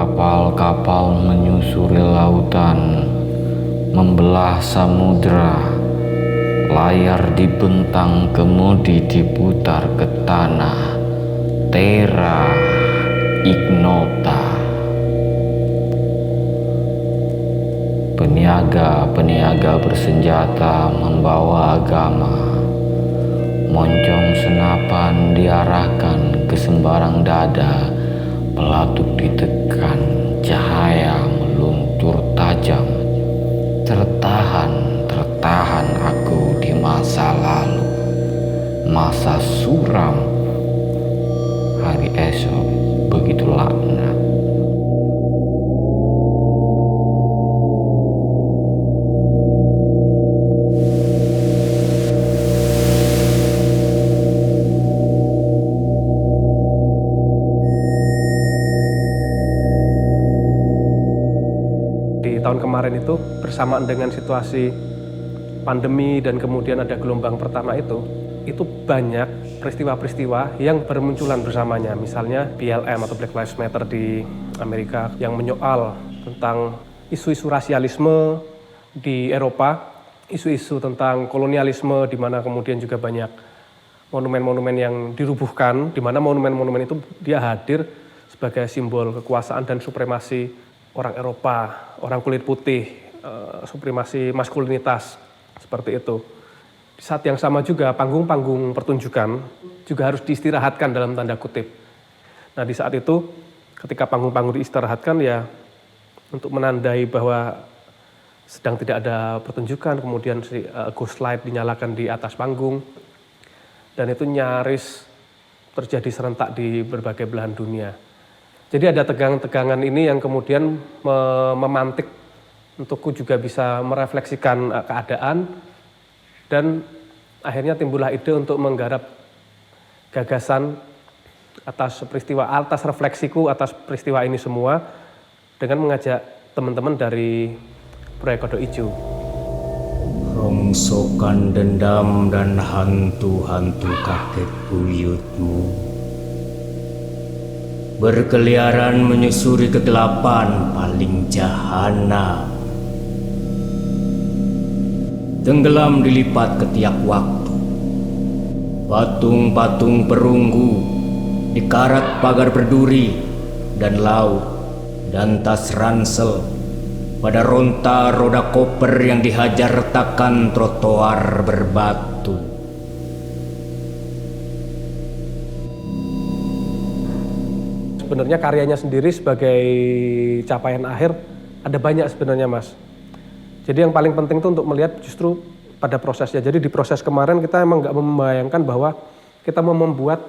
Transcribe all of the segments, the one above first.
Kapal-kapal menyusuri lautan, membelah samudra. Layar dibentang kemudi diputar ke tanah. Terra ignota. Peniaga-peniaga bersenjata membawa agama. Moncong senapan diarahkan ke sembarang dada. Pelatuk ditekan, cahaya meluntur tajam. Tertahan aku di masa lalu. Masa suram. Hari esok begitu laknat. Di tahun kemarin itu bersamaan dengan situasi pandemi dan kemudian ada gelombang pertama itu banyak peristiwa-peristiwa yang bermunculan bersamanya. Misalnya BLM atau Black Lives Matter di Amerika yang menyoal tentang isu-isu rasialisme di Eropa, isu-isu tentang kolonialisme di mana kemudian juga banyak monumen-monumen yang dirubuhkan, di mana monumen-monumen itu dia hadir sebagai simbol kekuasaan dan supremasi orang Eropa, orang kulit putih, supremasi maskulinitas, seperti itu. Di saat yang sama juga panggung-panggung pertunjukan juga harus diistirahatkan dalam tanda kutip. Nah di saat itu ketika panggung-panggung diistirahatkan ya untuk menandai bahwa sedang tidak ada pertunjukan, kemudian ghost light dinyalakan di atas panggung, dan itu nyaris terjadi serentak di berbagai belahan dunia. Jadi ada tegangan-tegangan ini yang kemudian memantik untukku juga bisa merefleksikan keadaan dan akhirnya timbullah ide untuk menggarap gagasan atas refleksiku atas peristiwa ini semua dengan mengajak teman-teman dari proyek Kodok Ijo. Rongsokan dendam dan hantu-hantu kakek buyutmu berkeliaran menyusuri kegelapan paling jahanam. Tenggelam dilipat ketiak waktu. Patung-patung perunggu dikarat pagar berduri dan laut dan tas ransel pada ronta roda koper yang dihajar retakan trotoar berbatu. Sebenarnya karyanya sendiri sebagai capaian akhir ada banyak sebenarnya Mas. Jadi yang paling penting itu untuk melihat justru pada prosesnya. Jadi di proses kemarin kita emang nggak membayangkan bahwa kita mau membuat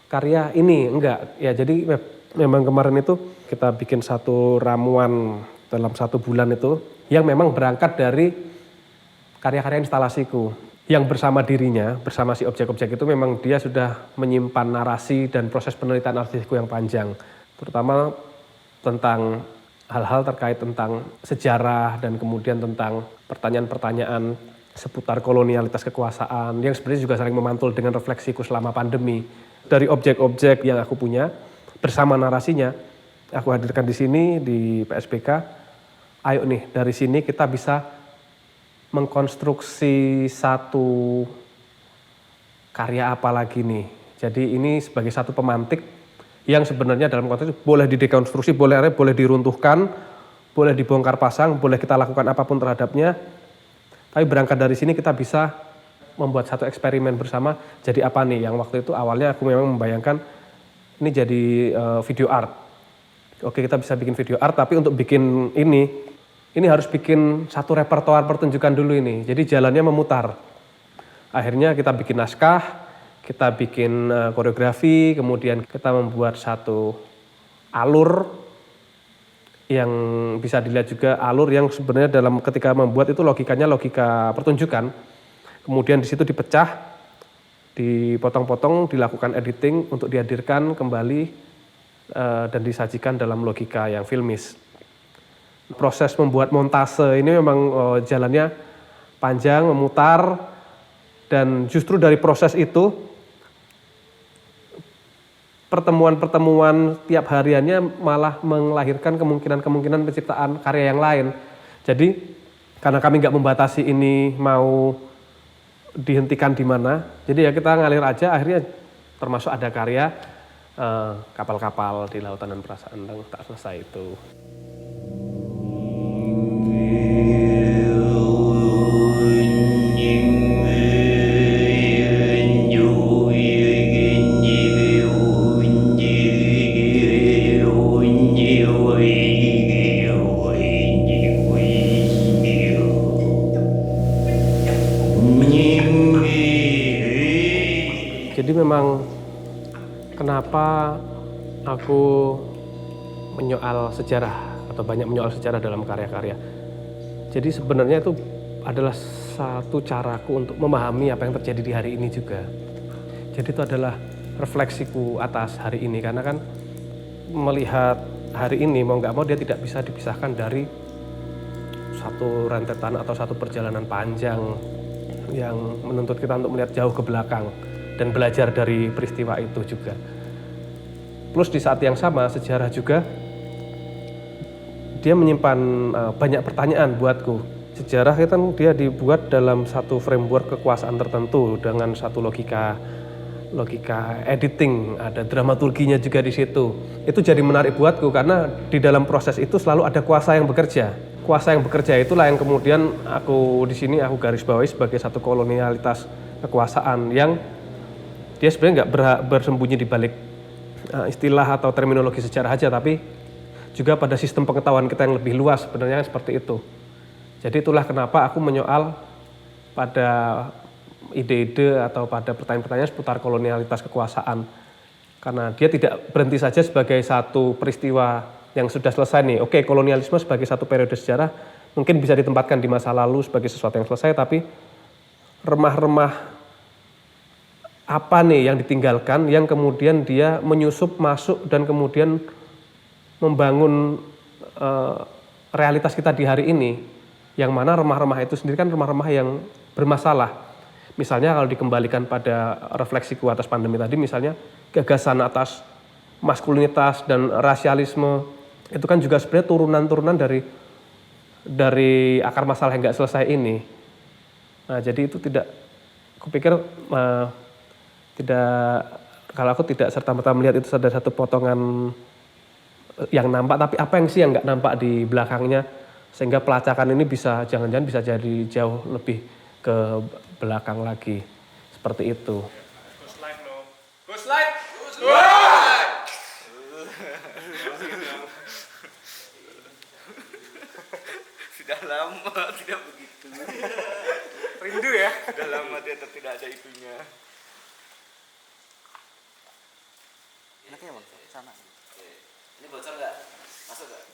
karya ini, enggak. Ya jadi memang kemarin itu kita bikin satu ramuan dalam 1 bulan itu yang memang berangkat dari karya-karya instalasiku. Yang bersama dirinya, bersama si objek-objek itu memang dia sudah menyimpan narasi dan proses penelitian artistikku yang panjang. Terutama tentang hal-hal terkait tentang sejarah dan kemudian tentang pertanyaan-pertanyaan seputar kolonialitas kekuasaan yang sebenarnya juga saling memantul dengan refleksiku selama pandemi. Dari objek-objek yang aku punya bersama narasinya, aku hadirkan di sini di PSBK. Ayo nih dari sini kita bisa mengkonstruksi satu karya apa lagi nih. Jadi ini sebagai satu pemantik yang sebenarnya dalam konteks boleh didekonstruksi, boleh diruntuhkan, boleh dibongkar pasang, boleh kita lakukan apapun terhadapnya. Tapi berangkat dari sini kita bisa membuat satu eksperimen bersama. Jadi apa nih yang waktu itu awalnya aku memang membayangkan ini jadi video art. Oke kita bisa bikin video art tapi untuk bikin ini harus bikin satu repertoar pertunjukan dulu ini. Jadi jalannya memutar. Akhirnya kita bikin naskah, kita bikin koreografi, kemudian kita membuat satu alur yang bisa dilihat juga alur yang sebenarnya dalam ketika membuat itu logikanya logika pertunjukan. Kemudian di situ dipecah, dipotong-potong, dilakukan editing untuk dihadirkan kembali dan disajikan dalam logika yang filmis. Proses membuat montase ini memang jalannya panjang, memutar, dan justru dari proses itu pertemuan-pertemuan tiap hariannya malah melahirkan kemungkinan-kemungkinan penciptaan karya yang lain. Jadi karena kami nggak membatasi ini mau dihentikan di mana, jadi ya kita ngalir aja, akhirnya termasuk ada karya kapal-kapal di lautan dan perasaan yang tak selesai itu. Jadi memang kenapa aku menyoal sejarah atau banyak menyoal sejarah dalam karya-karya. Jadi sebenarnya itu adalah satu caraku untuk memahami apa yang terjadi di hari ini juga. Jadi itu adalah refleksiku atas hari ini, karena kan melihat hari ini mau nggak mau dia tidak bisa dipisahkan dari satu rentetan atau satu perjalanan panjang yang menuntut kita untuk melihat jauh ke belakang dan belajar dari peristiwa itu juga. Plus di saat yang sama sejarah juga dia menyimpan banyak pertanyaan buatku. Sejarah itu kan dia dibuat dalam satu framework kekuasaan tertentu dengan satu logika editing, ada dramaturginya juga di situ. Itu jadi menarik buatku karena di dalam proses itu selalu ada kuasa yang bekerja. Kuasa yang bekerja itulah yang kemudian aku di sini aku garis bawahi sebagai satu kolonialitas kekuasaan yang dia sebenarnya nggak bersembunyi di balik istilah atau terminologi sejarah aja, tapi juga pada sistem pengetahuan kita yang lebih luas sebenarnya seperti itu. Jadi itulah kenapa aku menyoal pada ide-ide atau pada pertanyaan-pertanyaan seputar kolonialitas kekuasaan. Karena dia tidak berhenti saja sebagai satu peristiwa yang sudah selesai nih. Oke, kolonialisme sebagai satu periode sejarah mungkin bisa ditempatkan di masa lalu sebagai sesuatu yang selesai, tapi remah-remah apa nih yang ditinggalkan, yang kemudian dia menyusup masuk dan kemudian membangun realitas kita di hari ini, yang mana remah-remah itu sendiri kan remah-remah yang bermasalah. Misalnya kalau dikembalikan pada refleksiku atas pandemi tadi, misalnya gagasan atas maskulinitas dan rasialisme, itu kan juga sebenarnya turunan-turunan dari akar masalah yang nggak selesai ini. Nah, jadi itu tidak, kupikir kalau aku tidak serta-merta melihat itu ada satu potongan yang nampak, tapi apa yang sih yang nggak nampak di belakangnya, sehingga pelacakan ini bisa jangan-jangan bisa jadi jauh lebih ke belakang lagi, seperti itu. Go slide. Sudah lama tidak begitu. Rindu ya? Sudah lama dia tidak ada itunya. Enaknya bang, sana. Ini bocor nggak? Masuk nggak?